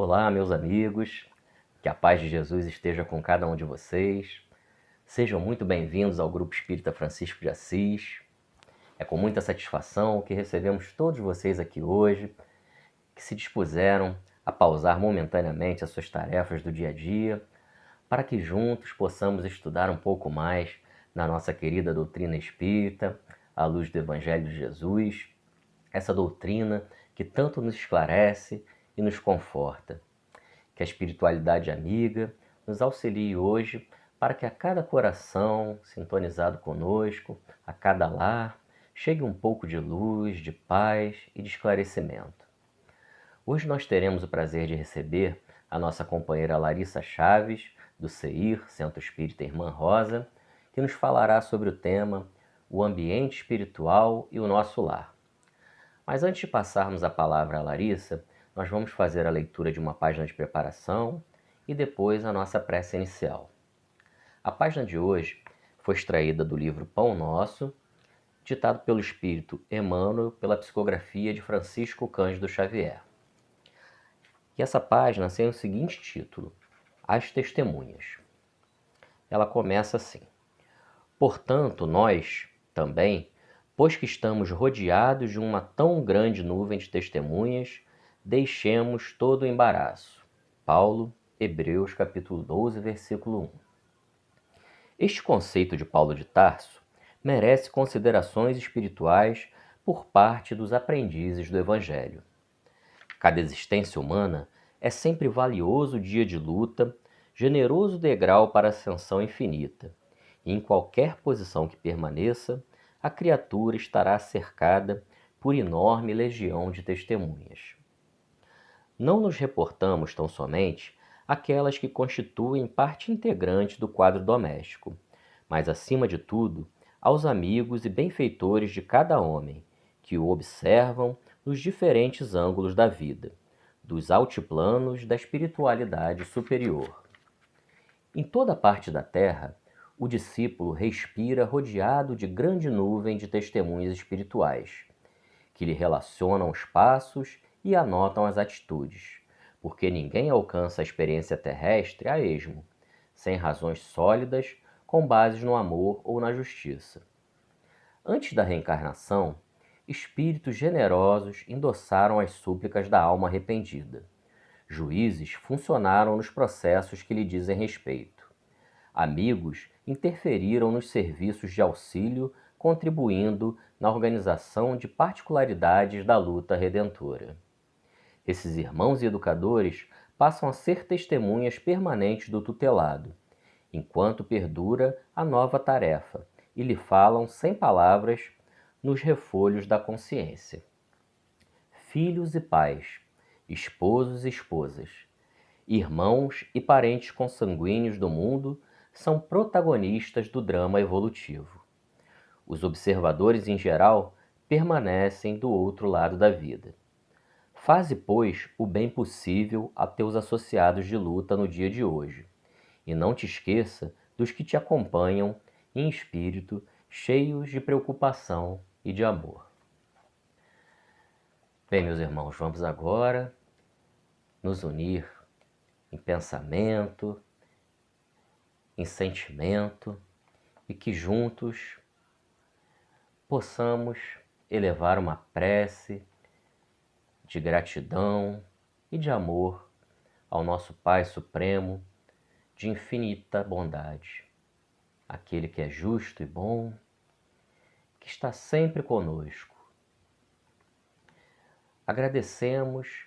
Olá, meus amigos, que a paz de Jesus esteja com cada um de vocês. Sejam muito bem-vindos ao Grupo Espírita Francisco de Assis. É com muita satisfação que recebemos todos vocês aqui hoje, que se dispuseram a pausar momentaneamente as suas tarefas do dia a dia, para que juntos possamos estudar um pouco mais na nossa querida doutrina espírita, à luz do Evangelho de Jesus, essa doutrina que tanto nos esclarece e nos conforta. Que a espiritualidade amiga nos auxilie hoje para que a cada coração sintonizado conosco, a cada lar, chegue um pouco de luz, de paz e de esclarecimento. Hoje nós teremos o prazer de receber a nossa companheira Larissa Chaves, do CEIR, Centro Espírita Irmã Rosa, que nos falará sobre o tema O Ambiente Espiritual e o Nosso Lar. Mas antes de passarmos a palavra à Larissa, nós vamos fazer a leitura de uma página de preparação e depois a nossa prece inicial. A página de hoje foi extraída do livro Pão Nosso, ditado pelo Espírito Emmanuel pela psicografia de Francisco Cândido Xavier. E essa página tem o seguinte título: As Testemunhas. Ela começa assim: Portanto, nós, também, pois que estamos rodeados de uma tão grande nuvem de testemunhas, deixemos todo o embaraço. Paulo, Hebreus capítulo 12, versículo 1. Este conceito de Paulo de Tarso merece considerações espirituais por parte dos aprendizes do Evangelho. Cada existência humana é sempre valioso dia de luta, generoso degrau para a ascensão infinita. E em qualquer posição que permaneça, a criatura estará cercada por enorme legião de testemunhas. Não nos reportamos tão somente àquelas que constituem parte integrante do quadro doméstico, mas, acima de tudo, aos amigos e benfeitores de cada homem, que o observam nos diferentes ângulos da vida, dos altiplanos da espiritualidade superior. Em toda parte da terra, o discípulo respira rodeado de grande nuvem de testemunhas espirituais, que lhe relacionam os passos e anotam as atitudes, porque ninguém alcança a experiência terrestre a esmo, sem razões sólidas, com bases no amor ou na justiça. Antes da reencarnação, espíritos generosos endossaram as súplicas da alma arrependida. Juízes funcionaram nos processos que lhe dizem respeito. Amigos interferiram nos serviços de auxílio, contribuindo na organização de particularidades da luta redentora. Esses irmãos e educadores passam a ser testemunhas permanentes do tutelado, enquanto perdura a nova tarefa, e lhe falam sem palavras nos refolhos da consciência. Filhos e pais, esposos e esposas, irmãos e parentes consanguíneos do mundo são protagonistas do drama evolutivo. Os observadores, em geral, permanecem do outro lado da vida. Faze, pois, o bem possível a teus associados de luta no dia de hoje, e não te esqueça dos que te acompanham em espírito, cheios de preocupação e de amor. Bem, meus irmãos, vamos agora nos unir em pensamento, em sentimento, e que juntos possamos elevar uma prece de gratidão e de amor ao nosso Pai Supremo, de infinita bondade, aquele que é justo e bom, que está sempre conosco. Agradecemos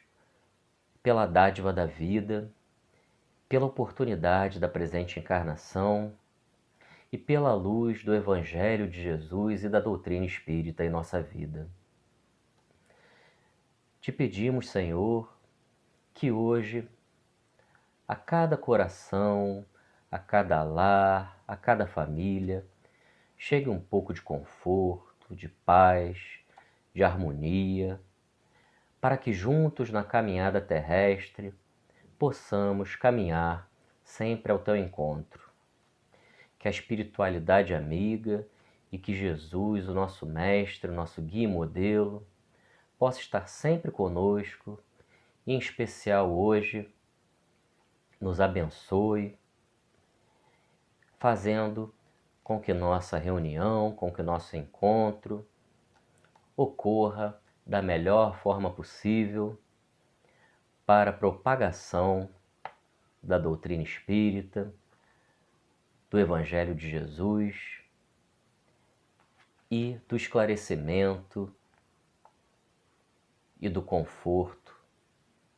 pela dádiva da vida, pela oportunidade da presente encarnação e pela luz do Evangelho de Jesus e da doutrina espírita em nossa vida. Te pedimos, Senhor, que hoje, a cada coração, a cada lar, a cada família, chegue um pouco de conforto, de paz, de harmonia, para que juntos na caminhada terrestre possamos caminhar sempre ao teu encontro. Que a espiritualidade amiga e que Jesus, o nosso mestre, o nosso guia e modelo, possa estar sempre conosco e em especial hoje nos abençoe, fazendo com que nossa reunião, com que nosso encontro ocorra da melhor forma possível para a propagação da doutrina espírita, do Evangelho de Jesus e do esclarecimento e do conforto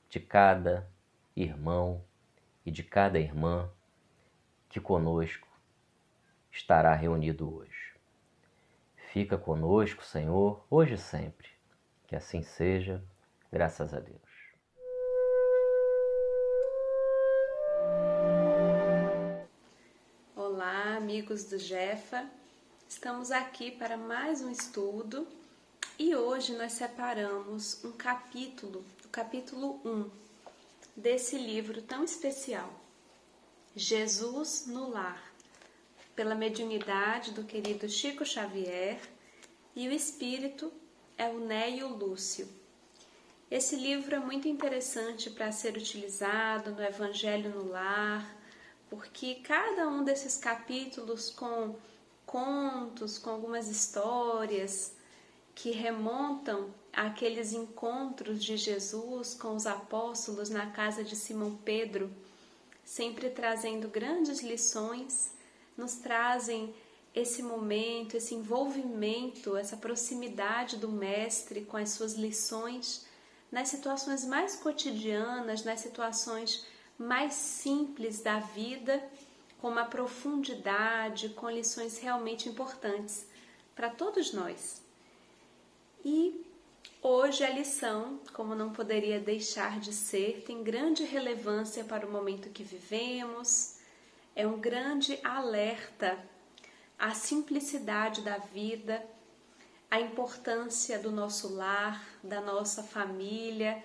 de cada irmão e de cada irmã que conosco estará reunido hoje. Fica conosco, Senhor, hoje e sempre. Que assim seja, graças a Deus. Olá, amigos do Jefa. Estamos aqui para mais um estudo e hoje nós separamos um capítulo, o capítulo 1 desse livro tão especial, Jesus no Lar, pela mediunidade do querido Chico Xavier, e o espírito é o Neio Lúcio. Esse livro é muito interessante para ser utilizado no Evangelho no Lar, porque cada um desses capítulos com contos, com algumas histórias que remontam àqueles encontros de Jesus com os apóstolos na casa de Simão Pedro, sempre trazendo grandes lições, nos trazem esse momento, esse envolvimento, essa proximidade do Mestre com as suas lições nas situações mais cotidianas, nas situações mais simples da vida, com uma profundidade, com lições realmente importantes para todos nós. E hoje a lição, como não poderia deixar de ser, tem grande relevância para o momento que vivemos, é um grande alerta à simplicidade da vida, à importância do nosso lar, da nossa família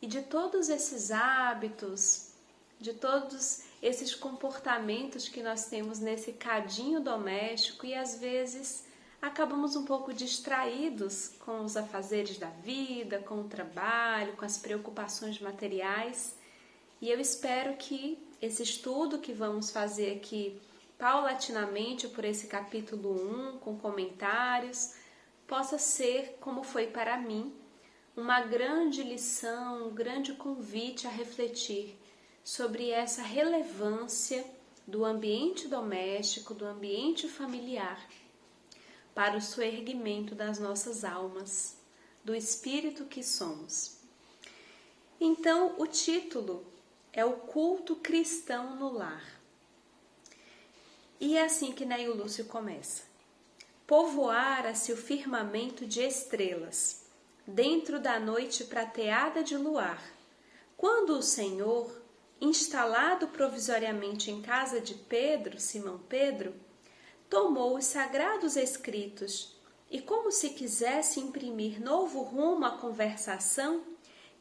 e de todos esses hábitos, de todos esses comportamentos que nós temos nesse cadinho doméstico e às vezes acabamos um pouco distraídos com os afazeres da vida, com o trabalho, com as preocupações materiais. E eu espero que esse estudo que vamos fazer aqui paulatinamente por esse capítulo 1, com comentários, possa ser, como foi para mim, uma grande lição, um grande convite a refletir sobre essa relevância do ambiente doméstico, do ambiente familiar, para o soerguimento das nossas almas, do espírito que somos. Então, o título é O Culto Cristão no Lar. E é assim que Neio Lúcio começa. Povoara-se o firmamento de estrelas, dentro da noite prateada de luar, quando o Senhor, instalado provisoriamente em casa de Pedro, Simão Pedro, tomou os sagrados escritos e, como se quisesse imprimir novo rumo à conversação,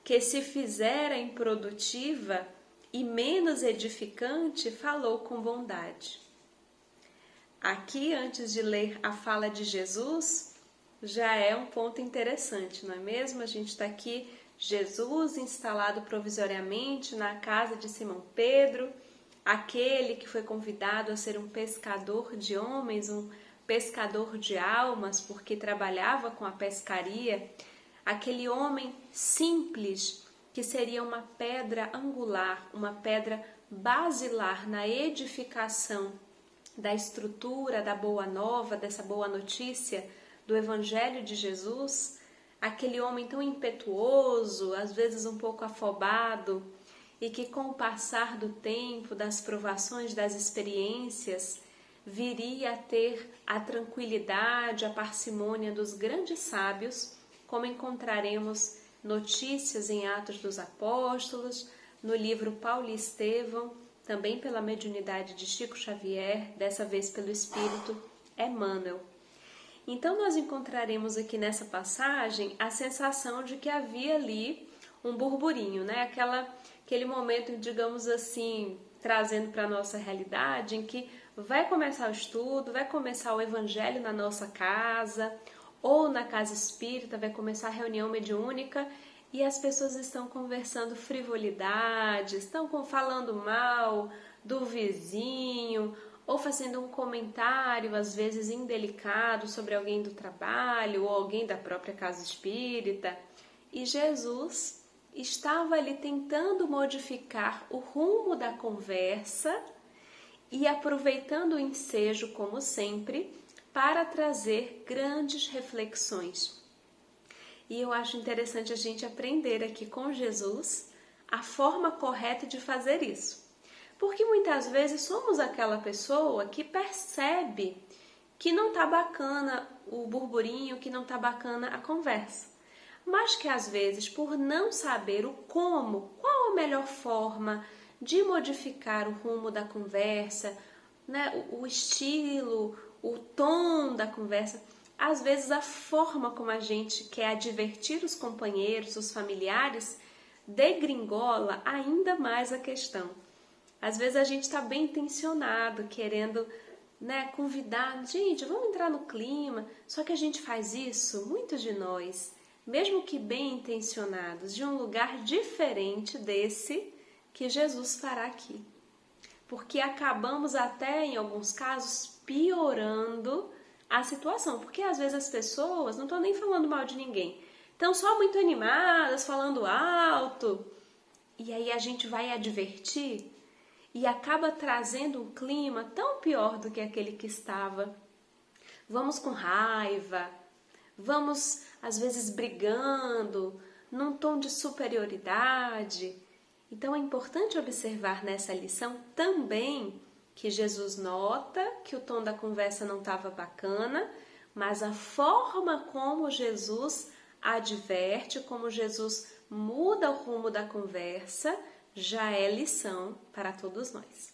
que se fizera improdutiva e menos edificante, falou com bondade. Aqui, antes de ler a fala de Jesus, já é um ponto interessante, não é mesmo? A gente está aqui, Jesus instalado provisoriamente na casa de Simão Pedro, aquele que foi convidado a ser um pescador de homens, um pescador de almas, porque trabalhava com a pescaria, aquele homem simples que seria uma pedra angular, uma pedra basilar na edificação da estrutura da boa nova, dessa boa notícia do Evangelho de Jesus, aquele homem tão impetuoso, às vezes um pouco afobado, e que com o passar do tempo, das provações, das experiências, viria a ter a tranquilidade, a parcimônia dos grandes sábios, como encontraremos notícias em Atos dos Apóstolos, no livro Paulo e Estevão, também pela mediunidade de Chico Xavier, dessa vez pelo Espírito Emmanuel. Então nós encontraremos aqui nessa passagem a sensação de que havia ali um burburinho, né? Aquele momento, digamos assim, trazendo para a nossa realidade, em que vai começar o estudo, vai começar o Evangelho na nossa casa, ou na casa espírita, vai começar a reunião mediúnica, e as pessoas estão conversando frivolidades, estão falando mal do vizinho ou fazendo um comentário, às vezes indelicado, sobre alguém do trabalho ou alguém da própria casa espírita. E Jesus estava ali tentando modificar o rumo da conversa e aproveitando o ensejo, como sempre, para trazer grandes reflexões. E eu acho interessante a gente aprender aqui com Jesus a forma correta de fazer isso. Porque muitas vezes somos aquela pessoa que percebe que não tá bacana o burburinho, que não tá bacana a conversa. Mas que às vezes, por não saber o como, qual a melhor forma de modificar o rumo da conversa, né, o estilo, o tom da conversa, às vezes a forma como a gente quer advertir os companheiros, os familiares, degringola ainda mais a questão. Às vezes a gente está bem intencionado, querendo, né, convidar, gente, vamos entrar no clima, só que a gente faz isso, muitos de nós, mesmo que bem intencionados, de um lugar diferente desse que Jesus fará aqui. Porque acabamos até, em alguns casos, piorando a situação. Porque às vezes as pessoas, não estão nem falando mal de ninguém, estão só muito animadas, falando alto. E aí a gente vai advertir e acaba trazendo um clima tão pior do que aquele que estava. Vamos com raiva, vamos às vezes brigando, num tom de superioridade. Então é importante observar nessa lição também que Jesus nota que o tom da conversa não estava bacana, mas a forma como Jesus adverte, como Jesus muda o rumo da conversa, já é lição para todos nós.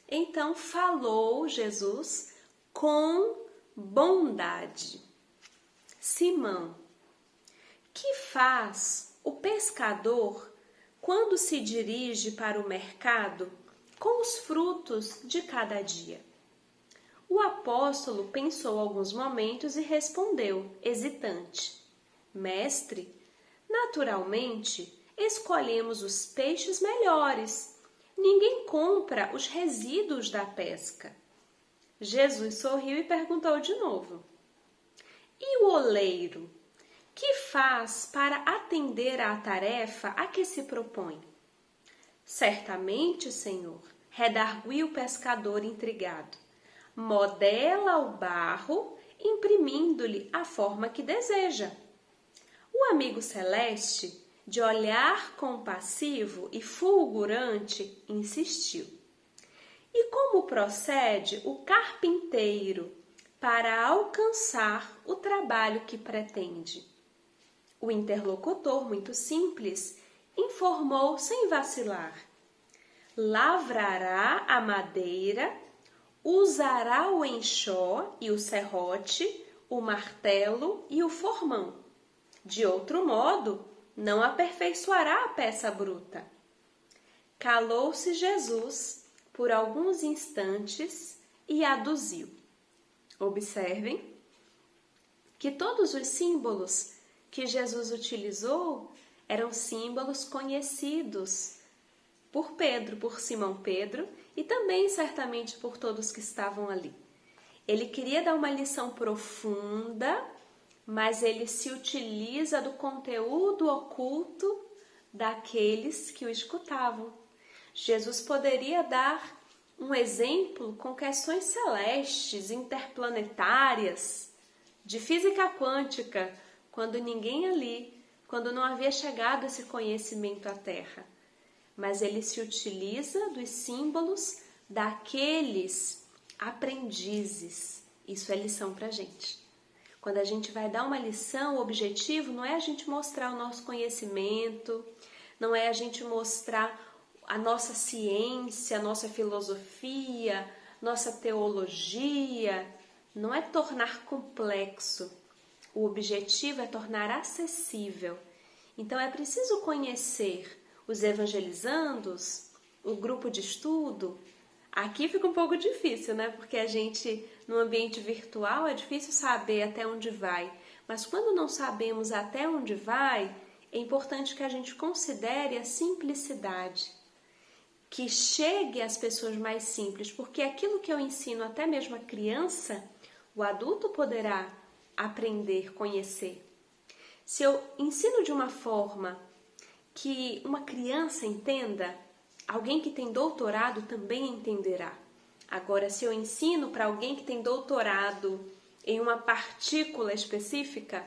Então falou Jesus com bondade. Simão, que faz o pescador quando se dirige para o mercado com os frutos de cada dia? O apóstolo pensou alguns momentos e respondeu, hesitante: Mestre, naturalmente escolhemos os peixes melhores. Ninguém compra os resíduos da pesca. Jesus sorriu e perguntou de novo: E o oleiro? Que faz para atender à tarefa a que se propõe? Certamente, Senhor, redarguiu o pescador intrigado. Modela o barro, imprimindo-lhe a forma que deseja. O amigo celeste, de olhar compassivo e fulgurante, insistiu. E como procede o carpinteiro para alcançar o trabalho que pretende? O interlocutor, muito simples, informou sem vacilar. Lavrará a madeira, usará o enxó e o serrote, o martelo e o formão. De outro modo, não aperfeiçoará a peça bruta. Calou-se Jesus por alguns instantes e aduziu. Observem que todos os símbolos que Jesus utilizou eram símbolos conhecidos por Pedro, por Simão Pedro e também certamente por todos que estavam ali. Ele queria dar uma lição profunda, mas ele se utiliza do conteúdo oculto daqueles que o escutavam. Jesus poderia dar um exemplo com questões celestes, interplanetárias, de física quântica, quando ninguém ali, quando não havia chegado esse conhecimento à Terra. Mas ele se utiliza dos símbolos daqueles aprendizes. Isso é lição para a gente. Quando a gente vai dar uma lição, o objetivo não é a gente mostrar o nosso conhecimento, não é a gente mostrar a nossa ciência, a nossa filosofia, nossa teologia, não é tornar complexo. O objetivo é tornar acessível. Então é preciso conhecer os evangelizandos, o grupo de estudo. Aqui fica um pouco difícil, né? Porque a gente, no ambiente virtual, é difícil saber até onde vai. Mas quando não sabemos até onde vai, é importante que a gente considere a simplicidade, que chegue às pessoas mais simples, porque aquilo que eu ensino até mesmo a criança, o adulto poderá aprender, conhecer. Se eu ensino de uma forma que uma criança entenda, alguém que tem doutorado também entenderá. Agora, se eu ensino para alguém que tem doutorado em uma partícula específica,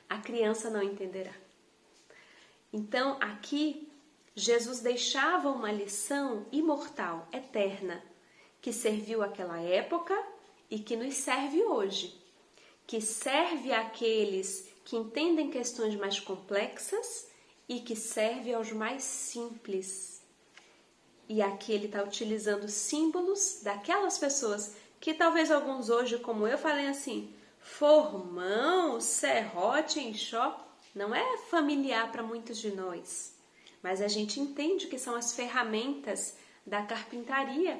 a criança não entenderá. Então, aqui, Jesus deixava uma lição imortal, eterna, que serviu àquela época e que nos serve hoje, que serve àqueles que entendem questões mais complexas e que serve aos mais simples. E aqui ele está utilizando símbolos daquelas pessoas que talvez alguns hoje, como eu, falem assim, formão, serrote, enxó, não é familiar para muitos de nós, mas a gente entende que são as ferramentas da carpintaria.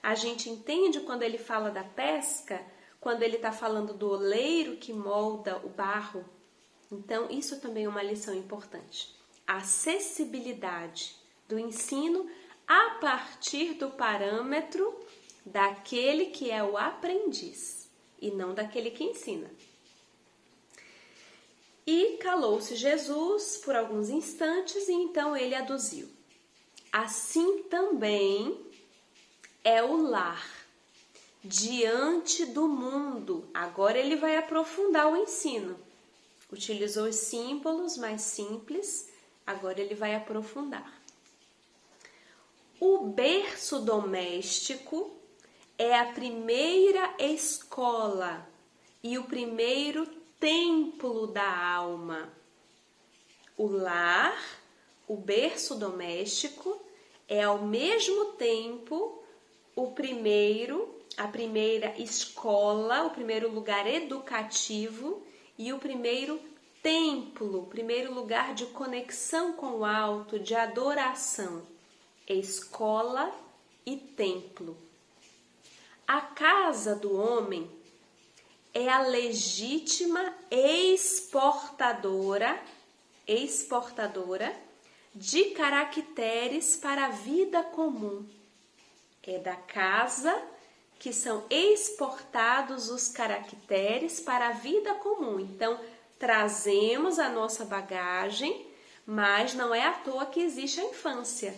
A gente entende quando ele fala da pesca, quando ele está falando do oleiro que molda o barro. Então, isso também é uma lição importante. A acessibilidade do ensino a partir do parâmetro daquele que é o aprendiz e não daquele que ensina. E calou-se Jesus por alguns instantes e então ele aduziu. Assim também é o lar diante do mundo. Agora ele vai aprofundar o ensino. Utilizou os símbolos mais simples, agora ele vai aprofundar. O berço doméstico é a primeira escola e o primeiro templo da alma. O lar, o berço doméstico, é ao mesmo tempo a primeira escola, o primeiro lugar educativo e o primeiro templo, o primeiro lugar de conexão com o alto, de adoração. Escola e templo. A casa do homem é a legítima exportadora de caracteres para a vida comum. É da casa que são exportados os caracteres para a vida comum. Então, trazemos a nossa bagagem, mas não é à toa que existe a infância.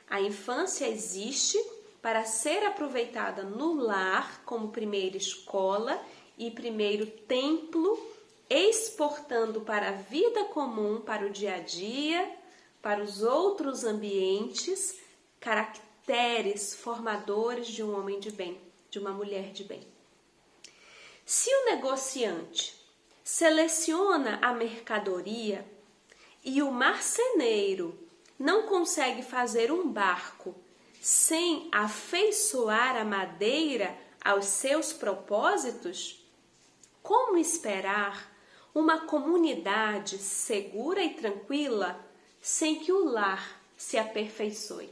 A infância existe para ser aproveitada no lar como primeira escola e primeiro templo, exportando para a vida comum, para o dia a dia, para os outros ambientes, caracteres formadores de um homem de bem, de uma mulher de bem. Se o negociante seleciona a mercadoria e o marceneiro não consegue fazer um barco sem afeiçoar a madeira aos seus propósitos, como esperar uma comunidade segura e tranquila sem que o lar se aperfeiçoe?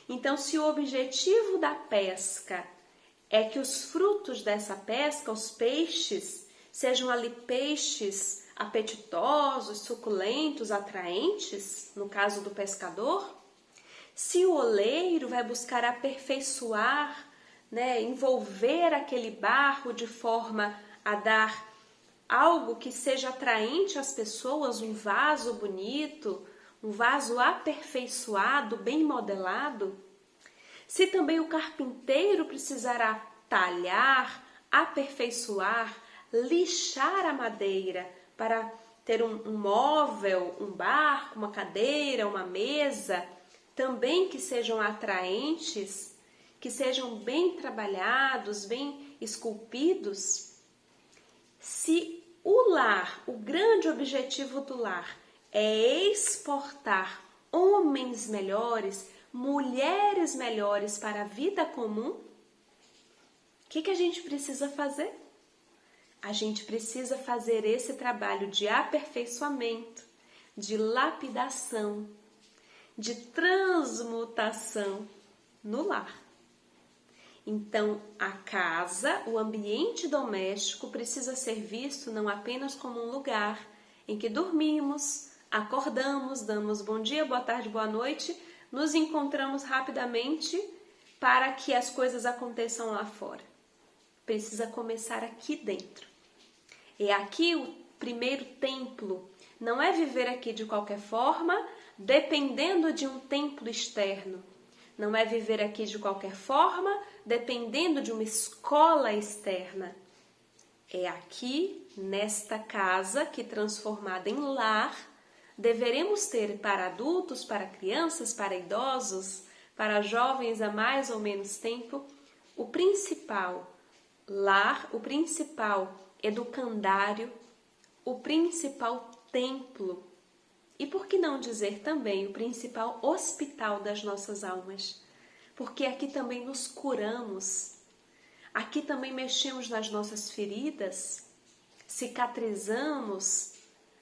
Então, se o objetivo da pesca é que os frutos dessa pesca, os peixes, sejam ali peixes apetitosos, suculentos, atraentes, no caso do pescador, se o oleiro vai buscar aperfeiçoar, envolver aquele barro de forma a dar algo que seja atraente às pessoas, um vaso bonito, um vaso aperfeiçoado, bem modelado, se também o carpinteiro precisará talhar, aperfeiçoar, lixar a madeira para ter um móvel, um barco, uma cadeira, uma mesa, também que sejam atraentes, que sejam bem trabalhados, bem esculpidos. Se o lar, o grande objetivo do lar é exportar homens melhores, mulheres melhores para a vida comum, o que a gente precisa fazer? A gente precisa fazer esse trabalho de aperfeiçoamento, de lapidação, de transmutação no lar. Então, a casa, o ambiente doméstico precisa ser visto não apenas como um lugar em que dormimos, acordamos, damos bom dia, boa tarde, boa noite, nos encontramos rapidamente para que as coisas aconteçam lá fora. Precisa começar aqui dentro. É aqui o primeiro templo. Não é viver aqui de qualquer forma, dependendo de um templo externo. Não é viver aqui de qualquer forma, dependendo de uma escola externa. É aqui, nesta casa, que transformada em lar, deveremos ter para adultos, para crianças, para idosos, para jovens há mais ou menos tempo, o principal lar, o principal educandário, o principal templo e, por que não dizer também, o principal hospital das nossas almas, porque aqui também nos curamos, aqui também mexemos nas nossas feridas, cicatrizamos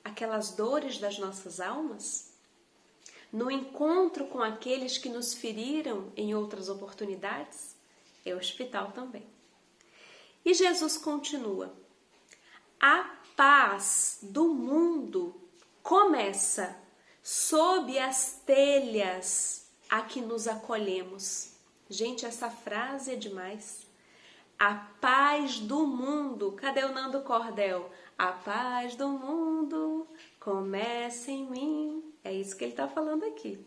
aquelas dores das nossas almas, no encontro com aqueles que nos feriram em outras oportunidades, é hospital também. E Jesus continua: a paz do mundo começa sob as telhas a que nos acolhemos. Gente, essa frase é demais. A paz do mundo. Cadê o Nando Cordel? A paz do mundo começa em mim. É isso que ele está falando aqui.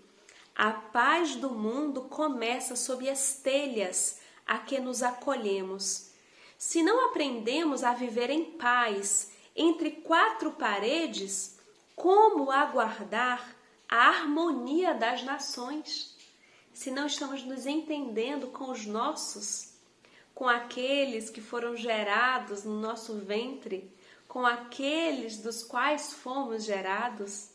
A paz do mundo começa sob as telhas a que nos acolhemos. Se não aprendemos a viver em paz entre quatro paredes, como aguardar a harmonia das nações? Se não estamos nos entendendo com os nossos, com aqueles que foram gerados no nosso ventre, com aqueles dos quais fomos gerados,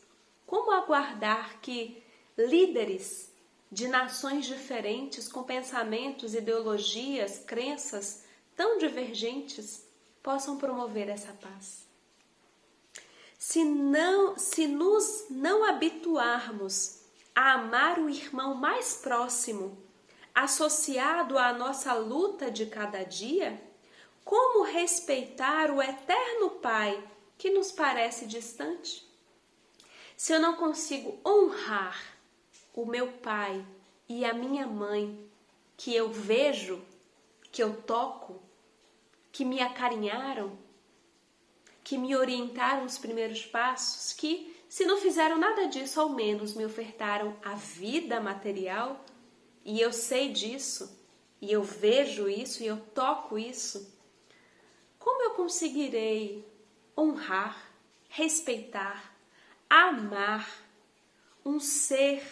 como aguardar que líderes de nações diferentes, com pensamentos, ideologias, crenças tão divergentes, possam promover essa paz? Se nos não habituarmos a amar o irmão mais próximo, associado à nossa luta de cada dia, como respeitar o eterno Pai que nos parece distante? Se eu não consigo honrar o meu pai e a minha mãe, que eu vejo, que eu toco, que me acarinharam, que me orientaram os primeiros passos, que, se não fizeram nada disso, ao menos me ofertaram a vida material, e eu sei disso, e eu vejo isso, e eu toco isso, como eu conseguirei honrar, respeitar, amar um ser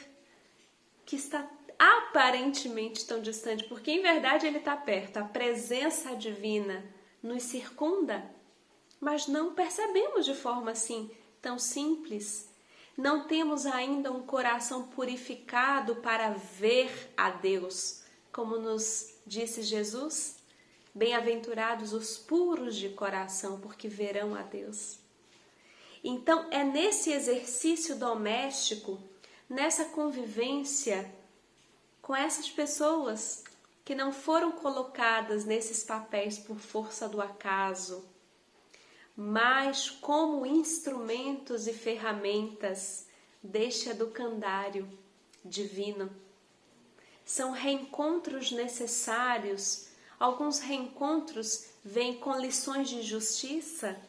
que está aparentemente tão distante, porque em verdade ele está perto, a presença divina nos circunda, mas não percebemos de forma assim tão simples. Não temos ainda um coração purificado para ver a Deus, como nos disse Jesus: bem-aventurados os puros de coração, porque verão a Deus. Então é nesse exercício doméstico, nessa convivência com essas pessoas que não foram colocadas nesses papéis por força do acaso, mas como instrumentos e ferramentas deste educandário divino. São reencontros necessários. Alguns reencontros vêm com lições de justiça,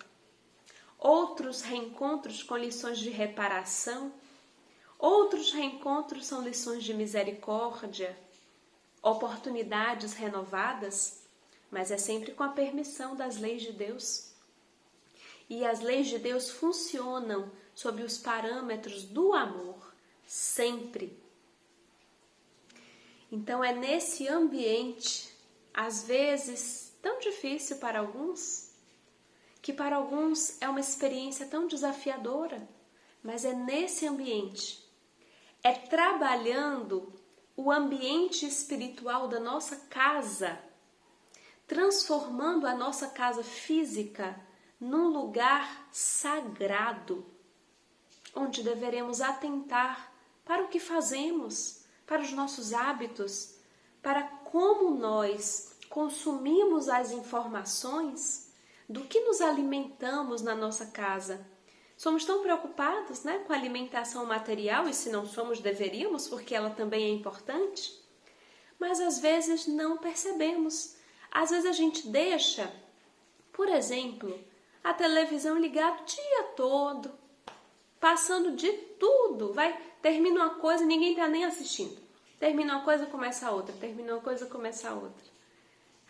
outros reencontros com lições de reparação, outros reencontros são lições de misericórdia, oportunidades renovadas, mas é sempre com a permissão das leis de Deus. E as leis de Deus funcionam sob os parâmetros do amor, sempre. Então é nesse ambiente, às vezes tão difícil para alguns, que para alguns é uma experiência tão desafiadora, mas é nesse ambiente, é trabalhando o ambiente espiritual da nossa casa, transformando a nossa casa física num lugar sagrado, onde deveremos atentar para o que fazemos, para os nossos hábitos, para como nós consumimos as informações, do que nos alimentamos na nossa casa. Somos tão preocupados, né, com a alimentação material, e se não somos, deveríamos, porque ela também é importante. Mas às vezes não percebemos. Às vezes a gente deixa, por exemplo, a televisão ligada o dia todo, passando de tudo. Termina uma coisa e ninguém está nem assistindo. Termina uma coisa, começa a outra. Termina uma coisa, começa a outra.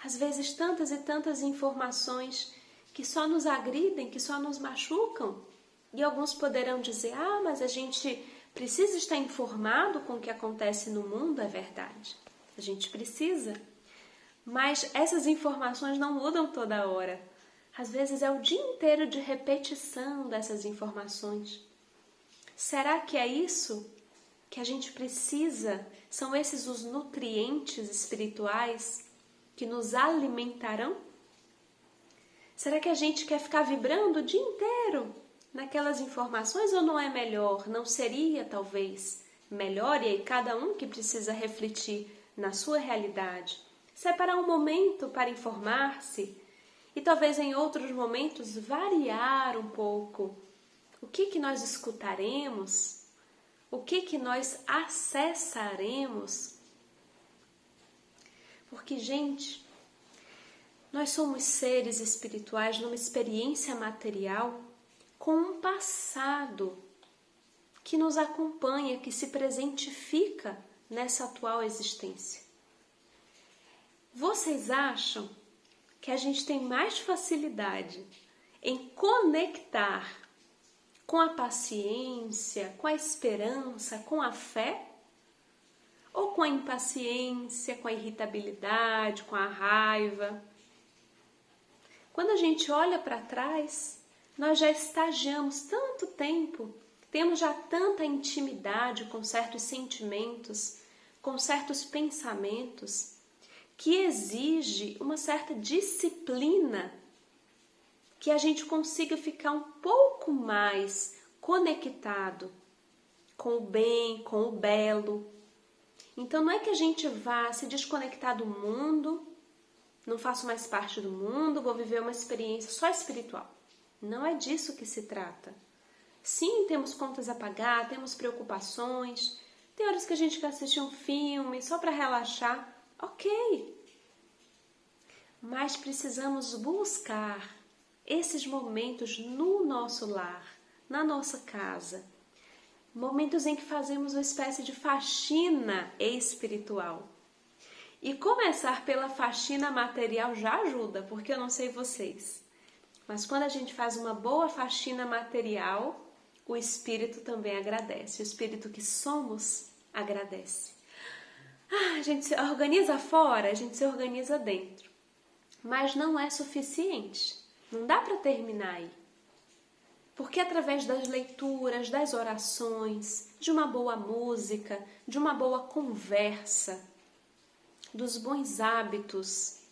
Às vezes tantas e tantas informações que só nos agridem, que só nos machucam. E alguns poderão dizer, mas a gente precisa estar informado com o que acontece no mundo. É verdade, a gente precisa. Mas essas informações não mudam toda hora. Às vezes é o dia inteiro de repetição dessas informações. Será que é isso que a gente precisa? São esses os nutrientes espirituais que nos alimentarão? Será que a gente quer ficar vibrando o dia inteiro naquelas informações, ou não é melhor? Não seria talvez melhor? E aí cada um que precisa refletir na sua realidade, separar um momento para informar-se e talvez em outros momentos variar um pouco o que nós escutaremos, o que nós acessaremos. Porque, gente, nós somos seres espirituais numa experiência material com um passado que nos acompanha, que se presentifica nessa atual existência. Vocês acham que a gente tem mais facilidade em conectar com a paciência, com a esperança, com a fé? Ou com a impaciência, com a irritabilidade, com a raiva? Quando a gente olha para trás, nós já estagiamos tanto tempo, temos já tanta intimidade com certos sentimentos, com certos pensamentos, que exige uma certa disciplina, que a gente consiga ficar um pouco mais conectado com o bem, com o belo. Então não é que a gente vá se desconectar do mundo, não faço mais parte do mundo, vou viver uma experiência só espiritual. Não é disso que se trata. Sim, temos contas a pagar, temos preocupações, tem horas que a gente quer assistir um filme só para relaxar, ok. Mas precisamos buscar esses momentos no nosso lar, na nossa casa. Momentos em que fazemos uma espécie de faxina espiritual. E começar pela faxina material já ajuda, porque eu não sei vocês, mas quando a gente faz uma boa faxina material, o espírito também agradece. O espírito que somos agradece. A gente se organiza fora, a gente se organiza dentro. Mas não é suficiente. Não dá para terminar aí. Porque através das leituras, das orações, de uma boa música, de uma boa conversa, dos bons hábitos,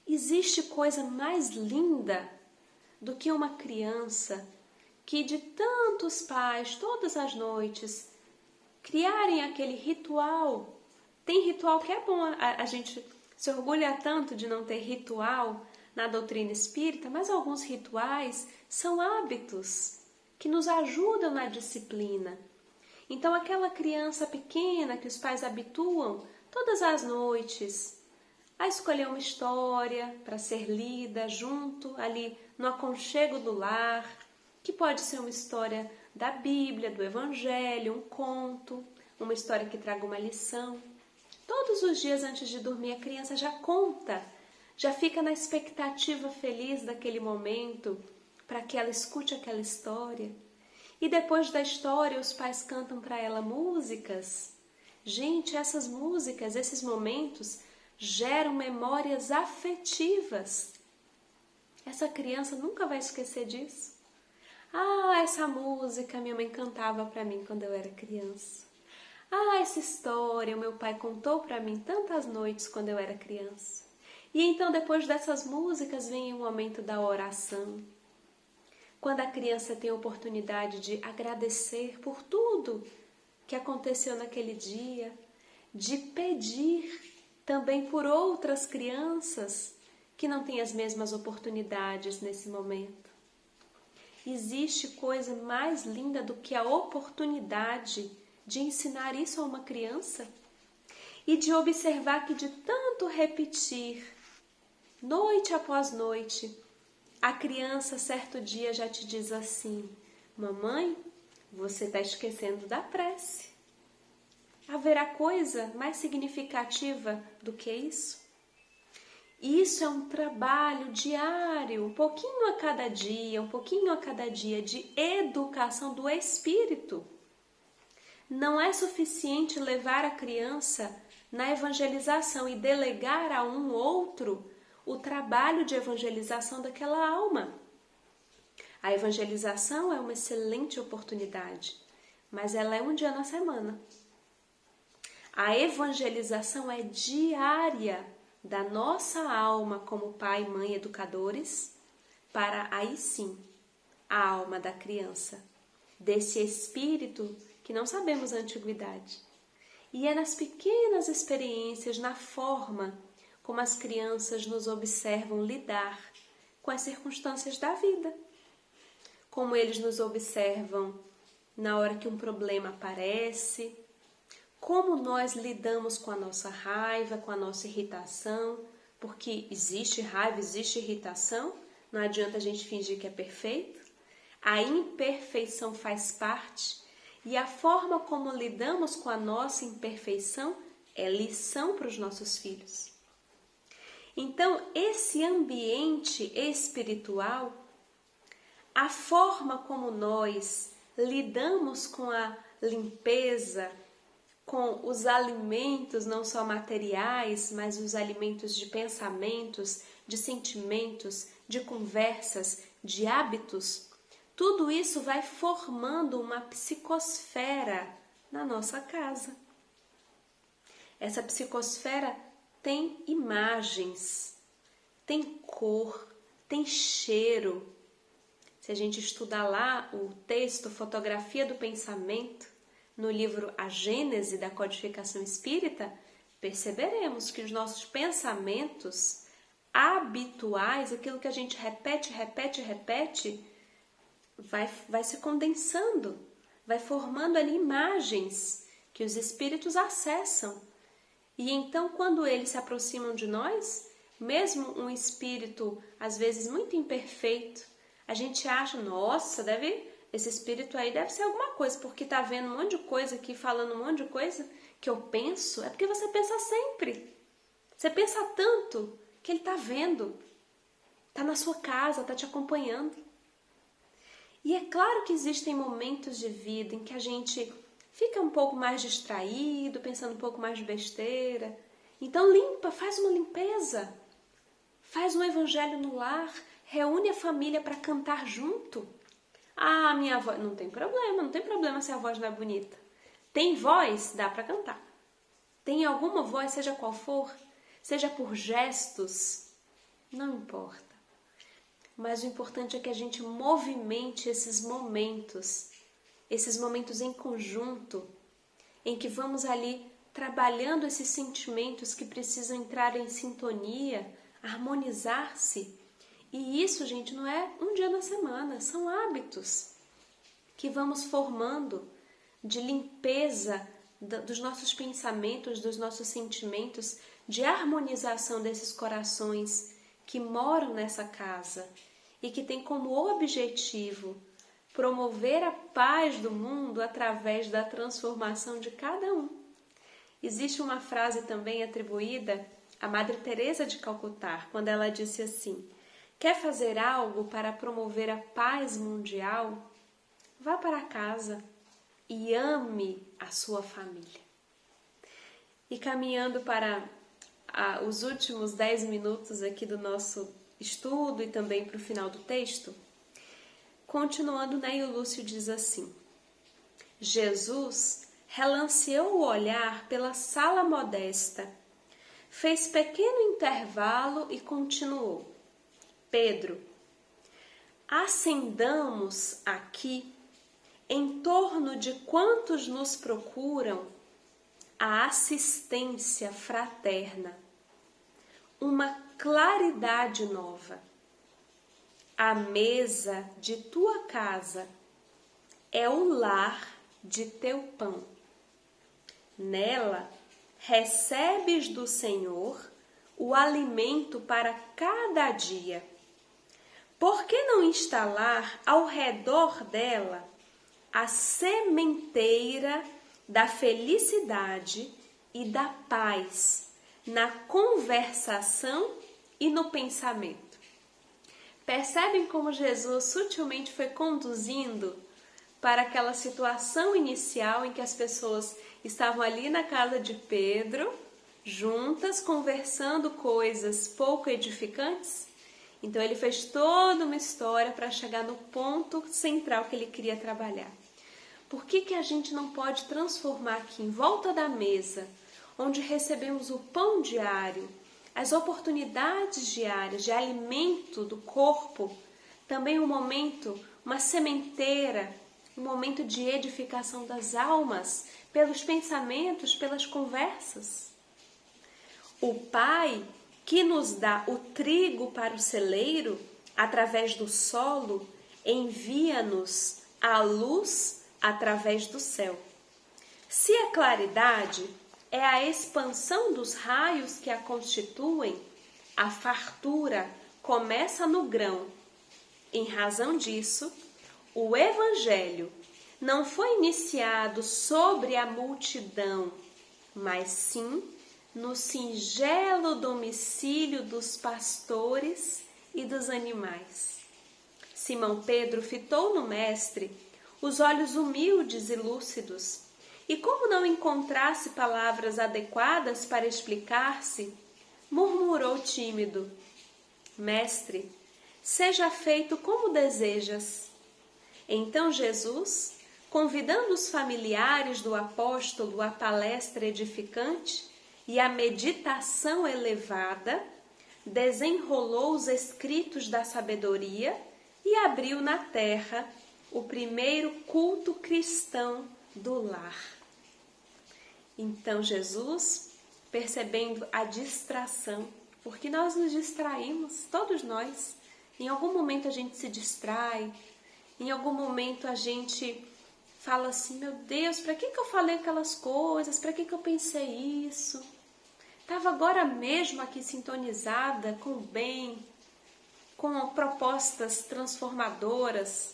existe coisa mais linda do que uma criança que de tantos pais, todas as noites, criarem aquele ritual. Tem ritual que é bom, a gente se orgulha tanto de não ter ritual na doutrina espírita, mas alguns rituais são hábitos que nos ajudam na disciplina. Então aquela criança pequena que os pais habituam todas as noites a escolher uma história para ser lida junto ali no aconchego do lar, que pode ser uma história da Bíblia, do Evangelho, um conto, uma história que traga uma lição. Todos os dias antes de dormir a criança já conta, já fica na expectativa feliz daquele momento para que ela escute aquela história. E depois da história os pais cantam para ela músicas. Gente, essas músicas, esses momentos geram memórias afetivas. Essa criança nunca vai esquecer disso. Essa música minha mãe cantava para mim quando eu era criança. Essa história o meu pai contou para mim tantas noites quando eu era criança. E então depois dessas músicas vem o momento da oração. Quando a criança tem a oportunidade de agradecer por tudo que aconteceu naquele dia, de pedir também por outras crianças que não têm as mesmas oportunidades nesse momento. Existe coisa mais linda do que a oportunidade de ensinar isso a uma criança? E de observar que de tanto repetir, noite após noite, a criança certo dia já te diz assim: mamãe, você está esquecendo da prece. Haverá coisa mais significativa do que isso? Isso é um trabalho diário, um pouquinho a cada dia de educação do espírito. Não é suficiente levar a criança na evangelização e delegar a um outro o trabalho de evangelização daquela alma. A evangelização é uma excelente oportunidade, mas ela é um dia na semana. A evangelização é diária da nossa alma como pai, mãe, educadores, para aí sim a alma da criança, desse espírito que não sabemos a antiguidade. E é nas pequenas experiências, na forma como as crianças nos observam lidar com as circunstâncias da vida. Como eles nos observam na hora que um problema aparece, como nós lidamos com a nossa raiva, com a nossa irritação, porque existe raiva, existe irritação, não adianta a gente fingir que é perfeito. A imperfeição faz parte e a forma como lidamos com a nossa imperfeição é lição para os nossos filhos. Então, esse ambiente espiritual, a forma como nós lidamos com a limpeza, com os alimentos não só materiais, mas os alimentos de pensamentos, de sentimentos, de conversas, de hábitos, tudo isso vai formando uma psicosfera na nossa casa. Essa psicosfera tem imagens, tem cor, tem cheiro. Se a gente estudar lá o texto Fotografia do Pensamento, no livro A Gênese da Codificação Espírita, perceberemos que os nossos pensamentos habituais, aquilo que a gente repete, vai se condensando, vai formando ali imagens que os espíritos acessam. E então, quando eles se aproximam de nós, mesmo um espírito, às vezes muito imperfeito, a gente acha, nossa, esse espírito aí deve ser alguma coisa, porque tá vendo um monte de coisa aqui, falando um monte de coisa que eu penso, é porque você pensa sempre. Você pensa tanto que ele tá vendo, tá na sua casa, tá te acompanhando. E é claro que existem momentos de vida em que a gente fica um pouco mais distraído, pensando um pouco mais de besteira. Então limpa, faz uma limpeza, faz um evangelho no lar, reúne a família para cantar junto. Ah, minha voz, não tem problema se a voz não é bonita. Tem voz, dá para cantar. Tem alguma voz, seja qual for, seja por gestos, não importa. Mas o importante é que a gente movimente esses momentos em conjunto, em que vamos ali trabalhando esses sentimentos que precisam entrar em sintonia, harmonizar-se. E isso, gente, não é um dia na semana, são hábitos que vamos formando de limpeza dos nossos pensamentos, dos nossos sentimentos, de harmonização desses corações que moram nessa casa e que tem como objetivo promover a paz do mundo através da transformação de cada um. Existe uma frase também atribuída à Madre Teresa de Calcutá, quando ela disse assim: quer fazer algo para promover a paz mundial? Vá para casa e ame a sua família. E caminhando para os últimos 10 minutos aqui do nosso estudo e também para o final do texto, continuando, e o Lúcio diz assim: Jesus relanceou o olhar pela sala modesta, fez pequeno intervalo e continuou: Pedro, acendamos aqui, em torno de quantos nos procuram, a assistência fraterna, uma claridade nova. A mesa de tua casa é o lar de teu pão. Nela recebes do Senhor o alimento para cada dia. Por que não instalar ao redor dela a sementeira da felicidade e da paz na conversação e no pensamento? Percebem como Jesus sutilmente foi conduzindo para aquela situação inicial em que as pessoas estavam ali na casa de Pedro, juntas, conversando coisas pouco edificantes? Então ele fez toda uma história para chegar no ponto central que ele queria trabalhar. Por que a gente não pode transformar aqui em volta da mesa, onde recebemos o pão diário, as oportunidades diárias de alimento do corpo, também um momento, uma sementeira, um momento de edificação das almas, pelos pensamentos, pelas conversas? O Pai que nos dá o trigo para o celeiro, através do solo, envia-nos a luz através do céu. Se a claridade é a expansão dos raios que a constituem, a fartura começa no grão. Em razão disso, o Evangelho não foi iniciado sobre a multidão, mas sim no singelo domicílio dos pastores e dos animais. Simão Pedro fitou no Mestre os olhos humildes e lúcidos, e como não encontrasse palavras adequadas para explicar-se, murmurou tímido: Mestre, seja feito como desejas. Então Jesus, convidando os familiares do apóstolo à palestra edificante e à meditação elevada, desenrolou os escritos da sabedoria e abriu na terra o primeiro culto cristão do lar. Então Jesus, percebendo a distração, porque nós nos distraímos, todos nós, em algum momento a gente se distrai, em algum momento a gente fala assim: meu Deus, para que eu falei aquelas coisas, para que eu pensei isso? Estava agora mesmo aqui sintonizada com o bem, com propostas transformadoras,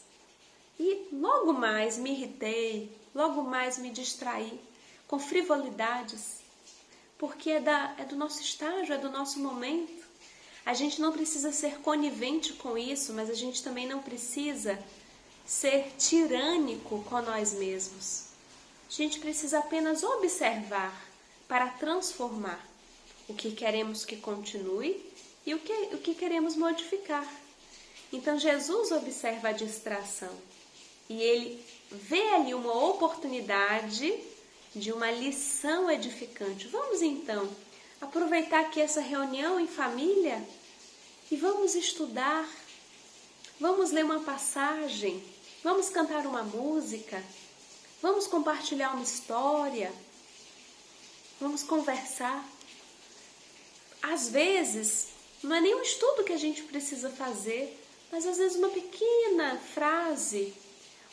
e logo mais me irritei, logo mais me distraí com frivolidades, porque é do nosso estágio, é do nosso momento. A gente não precisa ser conivente com isso, mas a gente também não precisa ser tirânico com nós mesmos. A gente precisa apenas observar para transformar o que queremos que continue e o que queremos modificar. Então Jesus observa a distração e ele vê ali uma oportunidade de uma lição edificante. Vamos então aproveitar aqui essa reunião em família e vamos estudar, vamos ler uma passagem, vamos cantar uma música, vamos compartilhar uma história, vamos conversar. Às vezes, não é nem um estudo que a gente precisa fazer, mas às vezes uma pequena frase,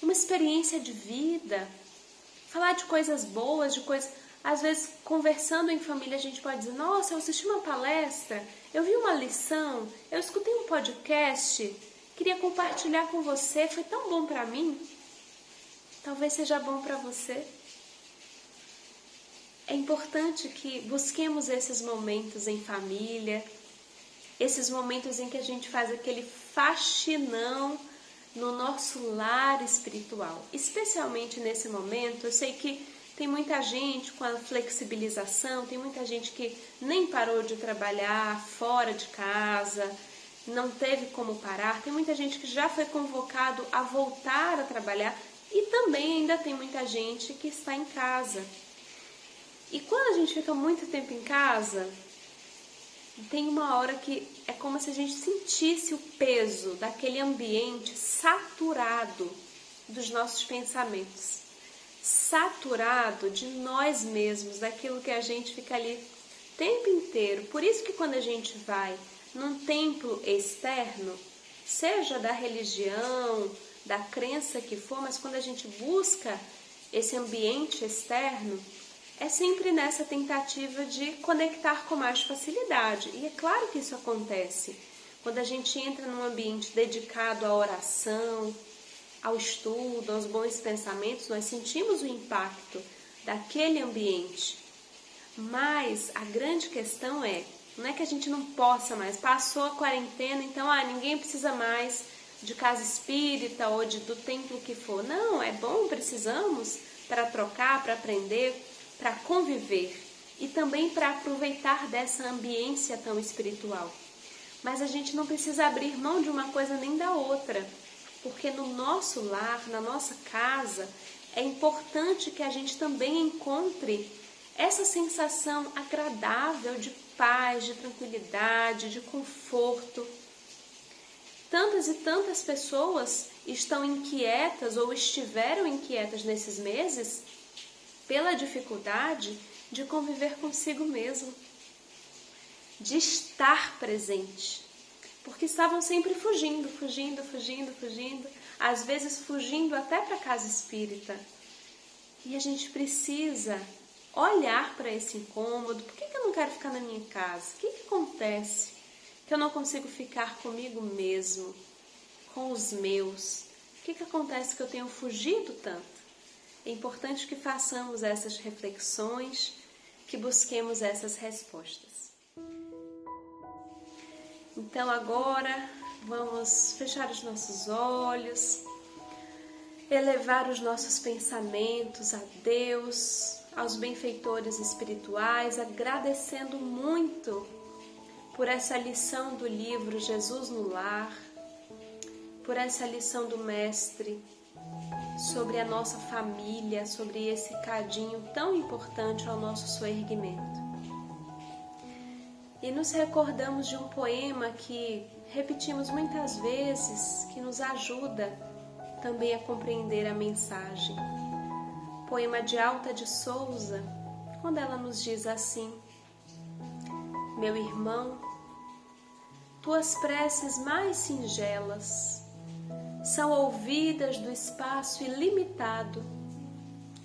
uma experiência de vida, falar de coisas boas, às vezes conversando em família a gente pode dizer: nossa, eu assisti uma palestra, eu vi uma lição, eu escutei um podcast, queria compartilhar com você, foi tão bom para mim. Talvez seja bom para você. É importante que busquemos esses momentos em família, esses momentos em que a gente faz aquele faxinão no nosso lar espiritual. Especialmente nesse momento, eu sei que tem muita gente com a flexibilização, tem muita gente que nem parou de trabalhar fora de casa, não teve como parar, tem muita gente que já foi convocado a voltar a trabalhar e também ainda tem muita gente que está em casa. E quando a gente fica muito tempo em casa, tem uma hora que é como se a gente sentisse o peso daquele ambiente saturado dos nossos pensamentos, saturado de nós mesmos, daquilo que a gente fica ali o tempo inteiro. Por isso que quando a gente vai num templo externo, seja da religião, da crença que for, mas quando a gente busca esse ambiente externo, é sempre nessa tentativa de conectar com mais facilidade. E é claro que isso acontece quando a gente entra num ambiente dedicado à oração, ao estudo, aos bons pensamentos, nós sentimos o impacto daquele ambiente. Mas a grande questão não é que a gente não possa mais, passou a quarentena, então ninguém precisa mais de casa espírita ou do templo que for. Não, é bom, precisamos para trocar, para aprender, para conviver e também para aproveitar dessa ambiência tão espiritual. Mas a gente não precisa abrir mão de uma coisa nem da outra, porque no nosso lar, na nossa casa, é importante que a gente também encontre essa sensação agradável de paz, de tranquilidade, de conforto. Tantas e tantas pessoas estão inquietas ou estiveram inquietas nesses meses pela dificuldade de conviver consigo mesmo, de estar presente, porque estavam sempre fugindo, às vezes fugindo até para a casa espírita. E a gente precisa olhar para esse incômodo. Por que eu não quero ficar na minha casa? O que acontece que eu não consigo ficar comigo mesmo, com os meus? O que acontece que eu tenho fugido tanto? É importante que façamos essas reflexões, que busquemos essas respostas. Então agora vamos fechar os nossos olhos, elevar os nossos pensamentos a Deus, aos benfeitores espirituais, agradecendo muito por essa lição do livro Jesus no Lar, por essa lição do Mestre sobre a nossa família, sobre esse cadinho tão importante ao nosso soerguimento. E nos recordamos de um poema que repetimos muitas vezes, que nos ajuda também a compreender a mensagem. Poema de Alta de Souza, quando ela nos diz assim: meu irmão, tuas preces mais singelas são ouvidas do espaço ilimitado,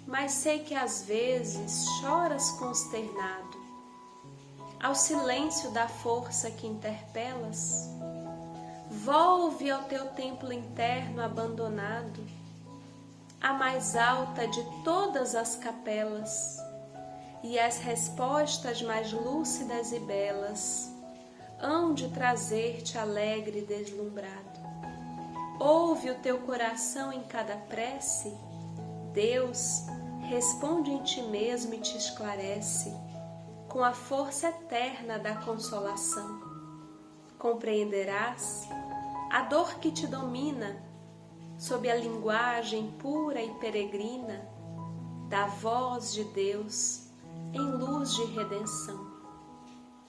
mas sei que às vezes choras consternado ao silêncio da força que interpelas. Volve ao teu templo interno abandonado, a mais alta de todas as capelas, e as respostas mais lúcidas e belas hão de trazer-te alegre e deslumbrado. Ouve o teu coração em cada prece, Deus responde em ti mesmo e te esclarece com a força eterna da consolação. Compreenderás a dor que te domina sob a linguagem pura e peregrina da voz de Deus em luz de redenção.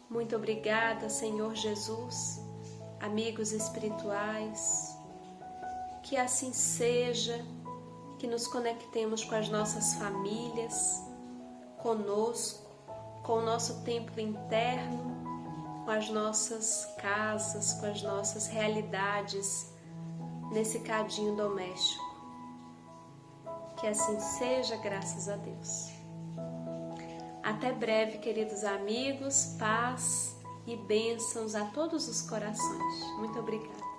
Muito obrigada, Senhor Jesus, amigos espirituais, que assim seja, que nos conectemos com as nossas famílias, conosco, com o nosso templo interno, com as nossas casas, com as nossas realidades nesse cadinho doméstico. Que assim seja, graças a Deus. Até breve, queridos amigos, paz e bênçãos a todos os corações. Muito obrigada.